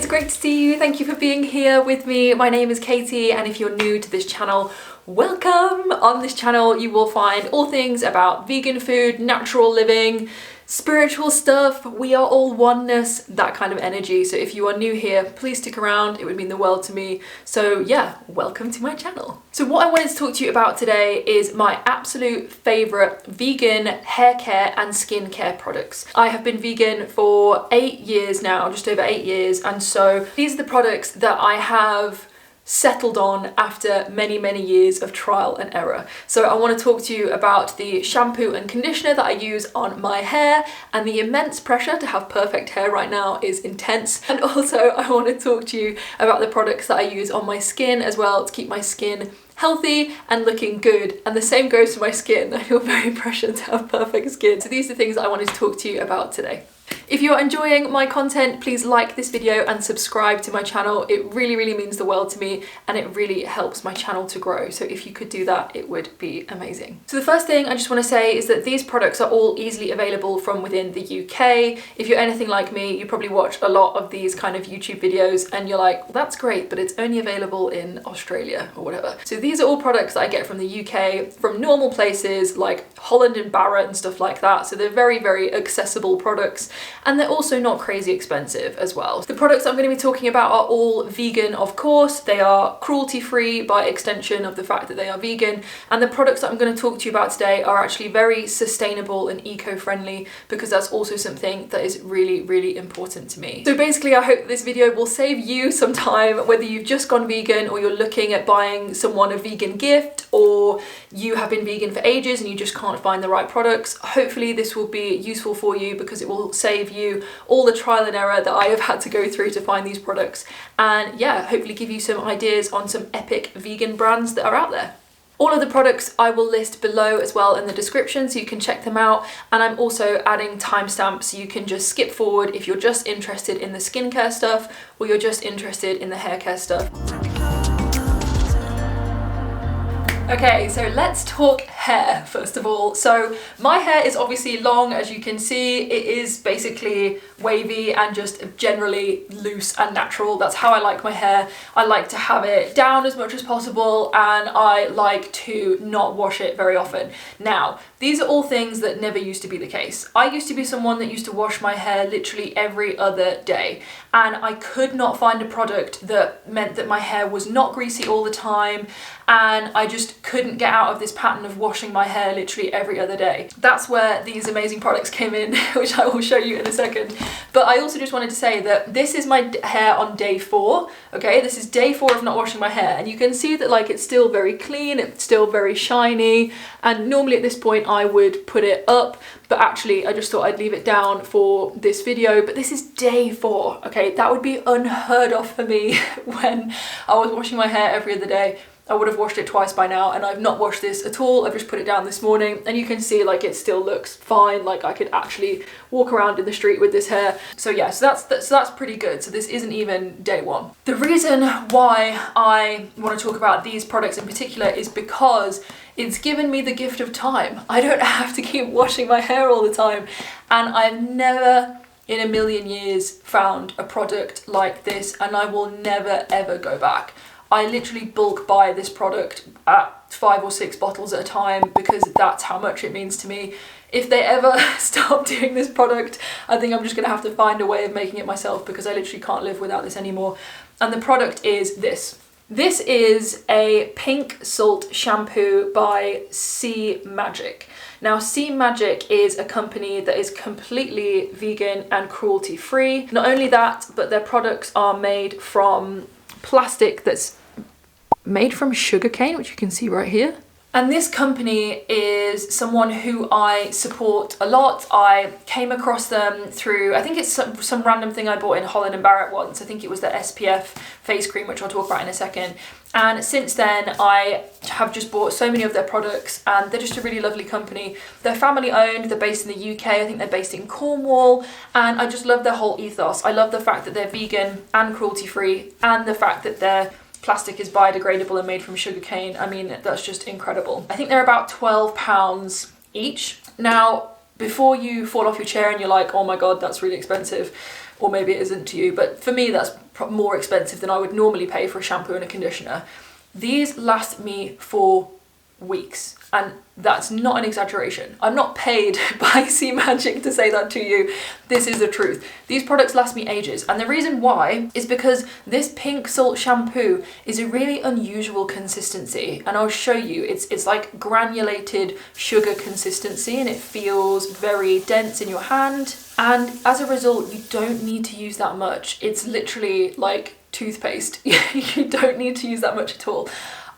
it's great to see you. Thank you for being here with me. My name is Katie, and if you're new to this channel, welcome. On this channel you will find all things about vegan food, natural living, spiritual stuff. We are all oneness, that kind of energy. So if you are new here, please stick around. It would mean the world to me. So yeah, welcome to my channel. So what I wanted to talk to you about today is my absolute favorite vegan hair care and skincare products. I have been vegan for 8 years now, just over 8 years. And so these are the products that I have settled on after many years of trial and error. So I want to talk to you about the shampoo and conditioner that I use on my hair, and the immense pressure to have perfect hair right now is intense. And also I want to talk to you about the products that I use on my skin as well to keep my skin healthy and looking good. And the same goes for my skin. I feel very pressured to have perfect skin. So these are the things that I wanted to talk to you about today. If you're enjoying my content, please like this video and subscribe to my channel. It really means the world to me, and it really helps my channel to grow. So if you could do that, it would be amazing. So the first thing I just want to say is that these products are all easily available from within the UK. If you're anything like me, you probably watch a lot of these kind of YouTube videos and you're like, well, that's great, but it's only available in Australia or whatever. So these are all products that I get from the UK, from normal places like Holland and Barrett and stuff like that. So they're very accessible products. And they're also not crazy expensive as well. The products I'm going to be talking about are all vegan, of course. They are cruelty free by extension of the fact that they are vegan. And the products that I'm going to talk to you about today are actually very sustainable and eco-friendly, because that's also something that is really important to me. So basically I hope that this video will save you some time, whether you've just gone vegan or you're looking at buying someone a vegan gift, or you have been vegan for ages and you just can't find the right products. Hopefully this will be useful for you, because it will save you all the trial and error that I have had to go through to find these products, and yeah, hopefully give you some ideas on some epic vegan brands that are out there. All of the products I will list below as well in the description, so you can check them out, and I'm also adding timestamps so you can just skip forward if you're just interested in the skincare stuff or you're just interested in the hair care stuff. Okay, so let's talk hair first of all. So my hair is obviously long, as you can see. It is basically wavy and just generally loose and natural. That's how I like my hair. I like to have it down as much as possible, and I like to not wash it very often. Now, these are all things that never used to be the case. I used to be someone that used to wash my hair literally every other day, and I could not find a product that meant that my hair was not greasy all the time, and I just couldn't get out of this pattern of washing my hair literally every other day. That's where these amazing products came in, which I will show you in a second. But I also just wanted to say that this is my hair on day 4, okay? This is day 4 of not washing my hair, and you can see that like it's still very clean, it's still very shiny, and normally at this point I would put it up, but actually I just thought I'd leave it down for this video. But this is day 4, okay? That would be unheard of for me when I was washing my hair every other day. I would have washed it twice by now, and I've not washed this at all. I've just put it down this morning, and you can see like it still looks fine. Like I could actually walk around in the street with this hair. So yeah, so that's pretty good. So this isn't even day 1. The reason why I want to talk about these products in particular is because it's given me the gift of time. I don't have to keep washing my hair all the time, and I've never in a million years found a product like this, and I will never ever go back. I literally bulk buy this product at 5 or 6 bottles at a time, because that's how much it means to me. If they ever stop doing this product, I think I'm just gonna have to find a way of making it myself, because I literally can't live without this anymore. And the product is this. This is a pink salt shampoo by SeaMagik. Now, SeaMagik is a company that is completely vegan and cruelty free. Not only that, but their products are made from plastic that's made from sugarcane, which you can see right here. And this company is someone who I support a lot. I came across them through, I think it's some random thing I bought in Holland and Barrett once. I think it was the SPF face cream, which I'll talk about in a second. And since then, I have just bought so many of their products, and they're just a really lovely company. They're family owned, they're based in the UK, I think they're based in Cornwall, and I just love their whole ethos. I love the fact that they're vegan and cruelty free, and the fact that their plastic is biodegradable and made from sugarcane. I mean, that's just incredible. I think they're about £12 each. Now, before you fall off your chair and you're like, oh my God, that's really expensive, or maybe it isn't to you, but for me, that's more expensive than I would normally pay for a shampoo and a conditioner. These last me for weeks, and that's not an exaggeration. I'm not paid by SeaMagik to say that to you. This is the truth. These products last me ages, and the reason why is because this pink salt shampoo is a really unusual consistency, and I'll show you. It's like granulated sugar consistency, and it feels very dense in your hand, and as a result you don't need to use that much. It's literally like toothpaste. You don't need to use that much at all.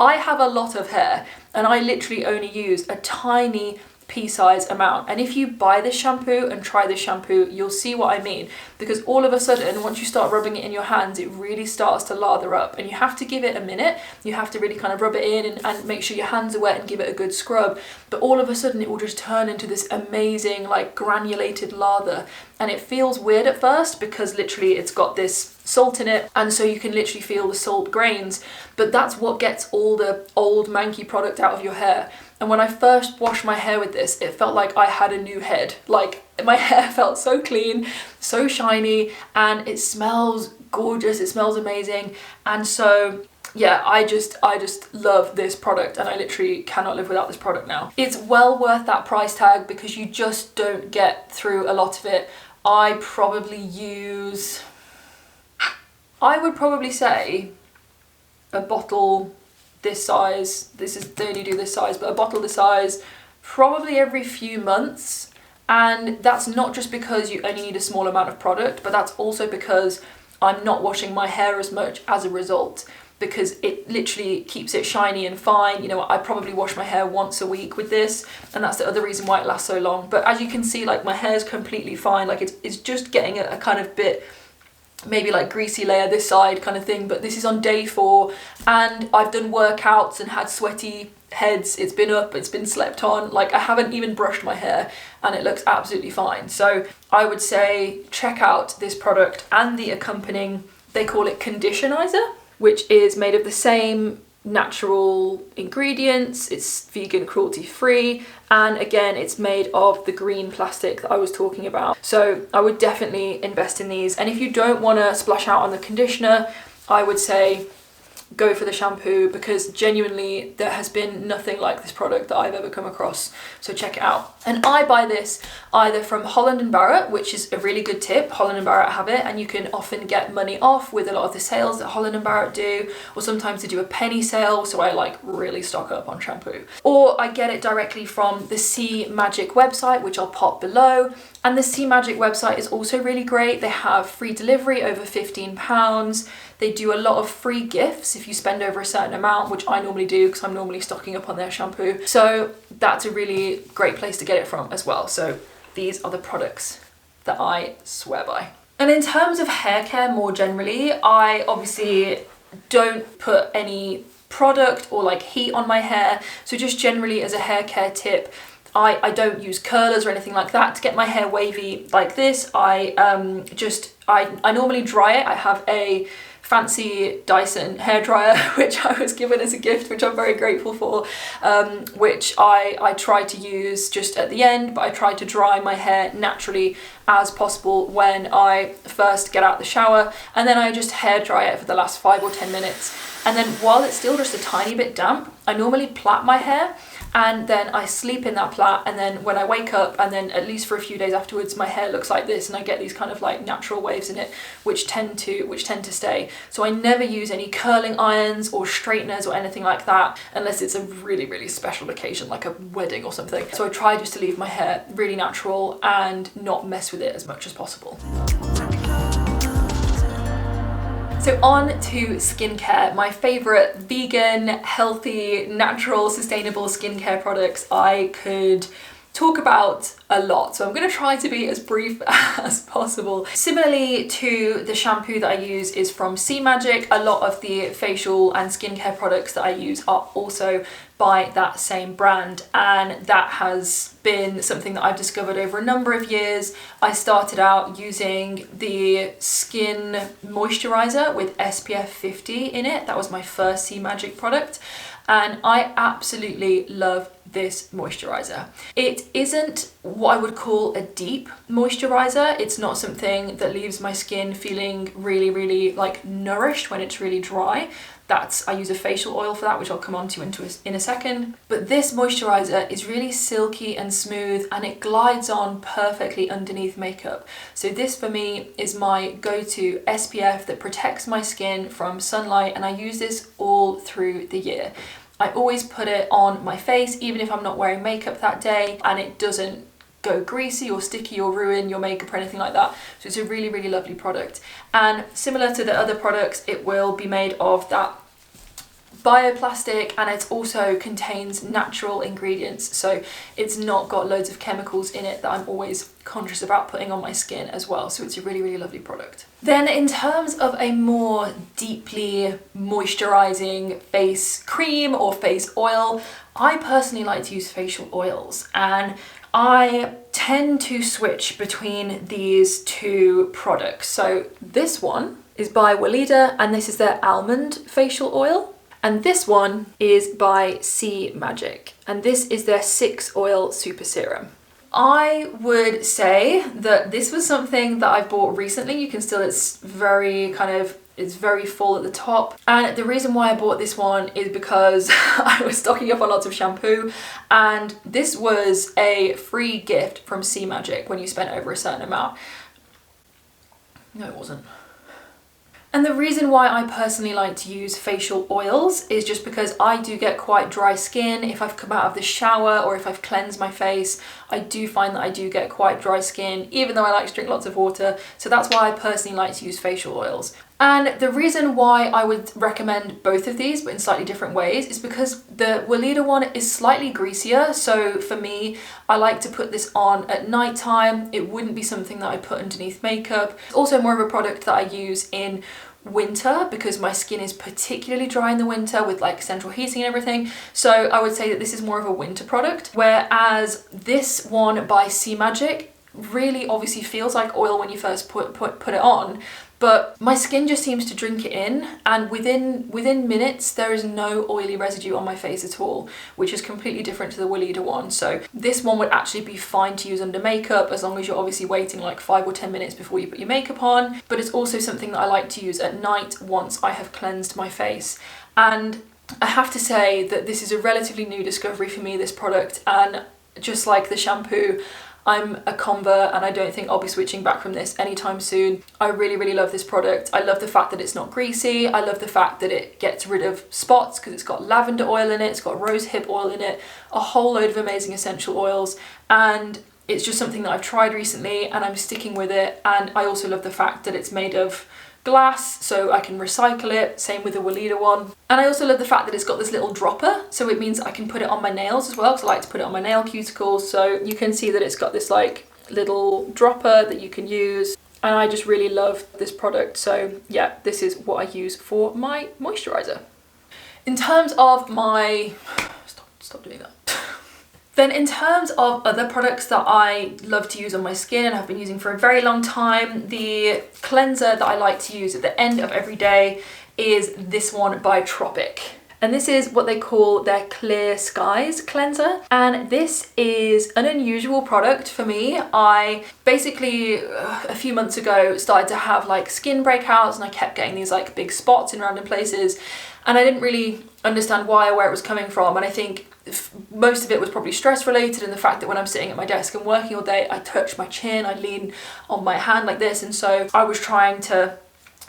I have a lot of hair and I literally only use a tiny pea-sized amount, and if you buy this shampoo and try this shampoo, you'll see what I mean, because all of a sudden once you start rubbing it in your hands, it really starts to lather up, and you have to give it a minute. You have to really kind of rub it in and make sure your hands are wet and give it a good scrub, but all of a sudden it will just turn into this amazing like granulated lather, and it feels weird at first because literally it's got this salt in it, and so you can literally feel the salt grains, but that's what gets all the old manky product out of your hair. And when I first washed my hair with this, it felt like I had a new head. Like, my hair felt so clean, so shiny, and it smells gorgeous, it smells amazing. And so yeah, I just love this product, and I literally cannot live without this product now. It's well worth that price tag because you just don't get through a lot of it. I would probably say a bottle this size, they only do this size, but a bottle this size probably every few months. And that's not just because you only need a small amount of product, but that's also because I'm not washing my hair as much as a result, because it literally keeps it shiny and fine. You know, I probably wash my hair once a week with this, and that's the other reason why it lasts so long. But as you can see, like, my hair's completely fine. Like, it's just getting a kind of bit, maybe like greasy layer this side kind of thing, but this is on day 4, and I've done workouts and had sweaty heads. It's been up, it's been slept on, like I haven't even brushed my hair, and it looks absolutely fine. So I would say check out this product and the accompanying, they call it conditioniser, which is made of the same natural ingredients. It's vegan, cruelty free, and again it's made of the green plastic that I was talking about. So I would definitely invest in these, and if you don't want to splash out on the conditioner, I would say go for the shampoo, because genuinely there has been nothing like this product that I've ever come across. So check it out. And I buy this either from Holland and Barrett, which is a really good tip. Holland and Barrett have it, and you can often get money off with a lot of the sales that Holland and Barrett do, or sometimes they do a penny sale, so I like really stock up on shampoo. Or I get it directly from the SeaMagik website, which I'll pop below. And the SeaMagik website is also really great. They have free delivery over £15. They do a lot of free gifts if you spend over a certain amount, which I normally do because I'm normally stocking up on their shampoo. So that's a really great place to get it from as well. So these are the products that I swear by. And in terms of hair care more generally, I obviously don't put any product or like heat on my hair. So just generally as a hair care tip, I don't use curlers or anything like that to get my hair wavy like this. I normally dry it. I have a fancy Dyson hairdryer which I was given as a gift, which I'm very grateful for, which I try to use just at the end, but I try to dry my hair naturally as possible when I first get out the shower, and then I just hair dry it for the last 5 or 10 minutes, and then while it's still just a tiny bit damp, I normally plait my hair, and then I sleep in that plait, and then when I wake up, and then at least for a few days afterwards, my hair looks like this, and I get these kind of like natural waves in it, which tend to stay. So I never use any curling irons or straighteners or anything like that, unless it's a really, really special occasion, like a wedding or something. So I try just to leave my hair really natural and not mess with it as much as possible. So on to skincare, my favourite vegan, healthy, natural, sustainable skincare products I could talk about a lot. So I'm going to try to be as brief as possible. Similarly to the shampoo that I use is from SeaMagik, a lot of the facial and skincare products that I use are also by that same brand, and that has been something that I've discovered over a number of years. I started out using the Skin Moisturiser with SPF 50 in it. That was my first SeaMagik product, and I absolutely love this moisturiser. It isn't what I would call a deep moisturiser. It's not something that leaves my skin feeling really like nourished when it's really dry. I use a facial oil for that, which I'll come on to in a second. But this moisturiser is really silky and smooth, and it glides on perfectly underneath makeup. So this for me is my go-to SPF that protects my skin from sunlight, and I use this all through the year. I always put it on my face, even if I'm not wearing makeup that day, and it doesn't go greasy or sticky or ruin your makeup or anything like that. So it's a really lovely product. And similar to the other products, it will be made of that bioplastic, and it also contains natural ingredients, so it's not got loads of chemicals in it that I'm always conscious about putting on my skin as well. So it's a really lovely product. Then in terms of a more deeply moisturizing face cream or face oil, I personally like to use facial oils, and I tend to switch between these two products. So this one is by Weleda, and this is their Almond facial oil. And this one is by SeaMagik, and this is their 6 oil super serum. I would say that this was something that I bought recently. You can still, it's very full at the top. And the reason why I bought this one is because I was stocking up on lots of shampoo, and this was a free gift from SeaMagik when you spent over a certain amount. No, it wasn't. And the reason why I personally like to use facial oils is just because I do get quite dry skin. If I've come out of the shower or if I've cleansed my face, I do find that I do get quite dry skin, even though I like to drink lots of water. So that's why I personally like to use facial oils. And the reason why I would recommend both of these, but in slightly different ways, is because the Weleda one is slightly greasier. So for me, I like to put this on at night time. It wouldn't be something that I put underneath makeup. It's also more of a product that I use in winter because my skin is particularly dry in the winter with like central heating and everything. So I would say that this is more of a winter product, whereas this one by SeaMagik really obviously feels like oil when you first put it on, but my skin just seems to drink it in, and within minutes there is no oily residue on my face at all, which is completely different to the Weleda one. So this one would actually be fine to use under makeup, as long as you're obviously waiting like 5 or 10 minutes before you put your makeup on. But it's also something that I like to use at night once I have cleansed my face. And I have to say that this is a relatively new discovery for me, this product, and just like the shampoo, I'm a convert, and I don't think I'll be switching back from this anytime soon. I really love this product. I love the fact that it's not greasy. I love the fact that it gets rid of spots because it's got lavender oil in it, it's got rosehip oil in it, a whole load of amazing essential oils, and it's just something that I've tried recently and I'm sticking with it. And I also love the fact that it's made of glass, so I can recycle it, same with the Weleda one. And I also love the fact that it's got this little dropper, so it means I can put it on my nails as well, because I like to put it on my nail cuticles. So you can see that it's got this like little dropper that you can use, and I just really love this product. So yeah, this is what I use for my moisturiser. In terms of my stop doing that. Then in terms of other products that I love to use on my skin and have been using for a very long time, the cleanser that I like to use at the end of every day is this one by Tropic. And this is what they call their Clear Skies cleanser. And this is an unusual product for me. I basically, a few months ago, started to have like skin breakouts, and I kept getting these like big spots in random places. And I didn't really understand why or where it was coming from. And I think most of it was probably stress related, and the fact that when I'm sitting at my desk and working all day, I touch my chin, I lean on my hand like this. And so I was trying to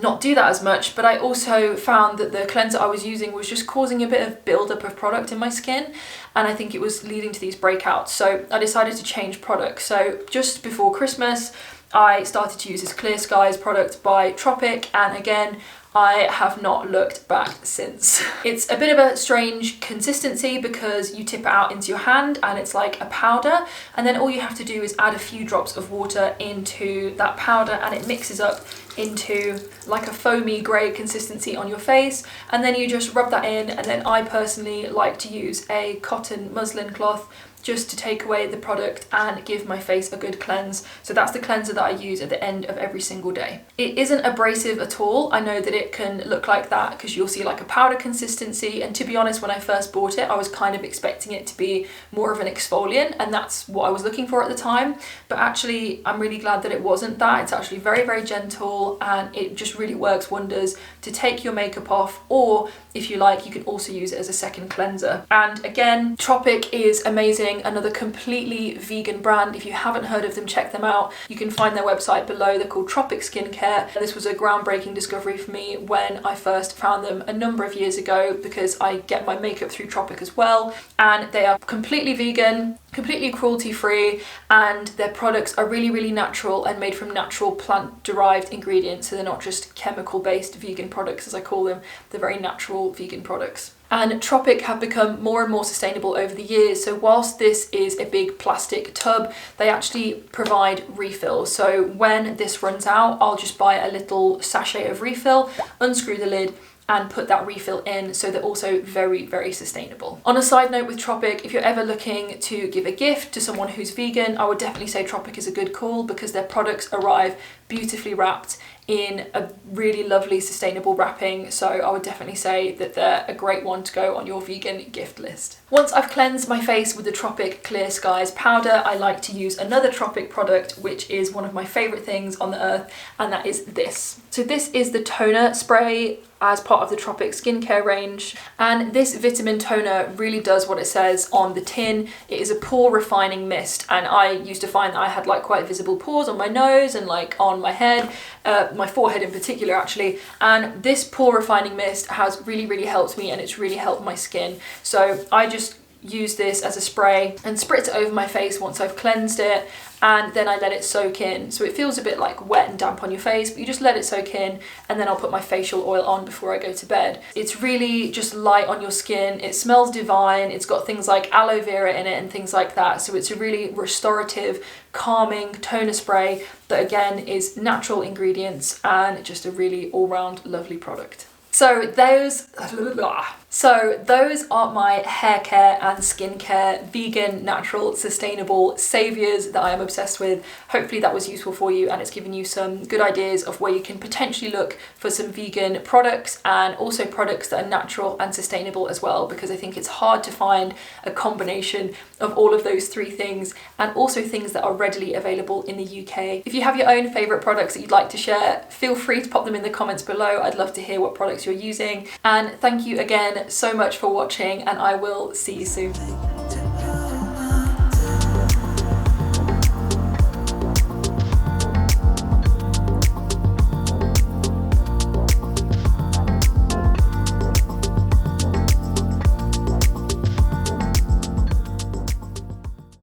not do that as much, but I also found that the cleanser I was using was just causing a bit of buildup of product in my skin, and I think it was leading to these breakouts. So I decided to change products. So just before Christmas, I started to use this Clear Skies product by Tropic, and again, I have not looked back since. It's a bit of a strange consistency because you tip it out into your hand and it's like a powder, and then all you have to do is add a few drops of water into that powder and it mixes up into like a foamy grey consistency on your face, and then you just rub that in. And then I personally like to use a cotton muslin cloth just to take away the product and give my face a good cleanse. So that's the cleanser that I use at the end of every single day. It isn't abrasive at all. I know that it can look like that because you'll see like a powder consistency, and to be honest, when I first bought it I was kind of expecting it to be more of an exfoliant, and that's what I was looking for at the time, but actually I'm really glad that it wasn't that. It's actually very, very gentle, and it just really works wonders to take your makeup off, or if you like, you can also use it as a second cleanser. And again, Tropic is amazing, another completely vegan brand. If you haven't heard of them, check them out. You can find their website below. They're called Tropic Skincare. This was a groundbreaking discovery for me when I first found them a number of years ago, because I get my makeup through Tropic as well, and they are completely vegan, completely cruelty free, and their products are really, really natural and made from natural plant derived ingredients. So they're not just chemical based vegan products, as I call them. They're very natural vegan products. And Tropic have become more and more sustainable over the years. So whilst this is a big plastic tub, they actually provide refills. So when this runs out, I'll just buy a little sachet of refill, unscrew the lid, and put that refill in. So they're also very, very sustainable. On a side note with Tropic, if you're ever looking to give a gift to someone who's vegan, I would definitely say Tropic is a good call, because their products arrive beautifully wrapped in a really lovely sustainable wrapping. So I would definitely say that they're a great one to go on your vegan gift list. Once I've cleansed my face with the Tropic Clear Skies powder, I like to use another Tropic product, which is one of my favorite things on the earth, and that is this. So this is the toner spray as part of the Tropic skincare range, and this vitamin toner really does what it says on the tin. It is a pore refining mist, and I used to find that I had like quite visible pores on my nose and like on my head, my forehead in particular actually, and this pore refining mist has really, really helped me, and it's really helped my skin. So I just use this as a spray and spritz it over my face once I've cleansed it, and then I let it soak in. So it feels a bit like wet and damp on your face, but you just let it soak in, and then I'll put my facial oil on before I go to bed. It's really just light on your skin. It smells divine. It's got things like aloe vera in it and things like that. So it's a really restorative, calming toner spray that again is natural ingredients and just a really all-round lovely product. So those are my hair care and skincare, vegan, natural, sustainable saviours that I am obsessed with. Hopefully that was useful for you, and it's given you some good ideas of where you can potentially look for some vegan products, and also products that are natural and sustainable as well, because I think it's hard to find a combination of all of those three things, and also things that are readily available in the UK. If you have your own favourite products that you'd like to share, feel free to pop them in the comments below. I'd love to hear what products you're using. And thank you again so much for watching, and I will see you soon.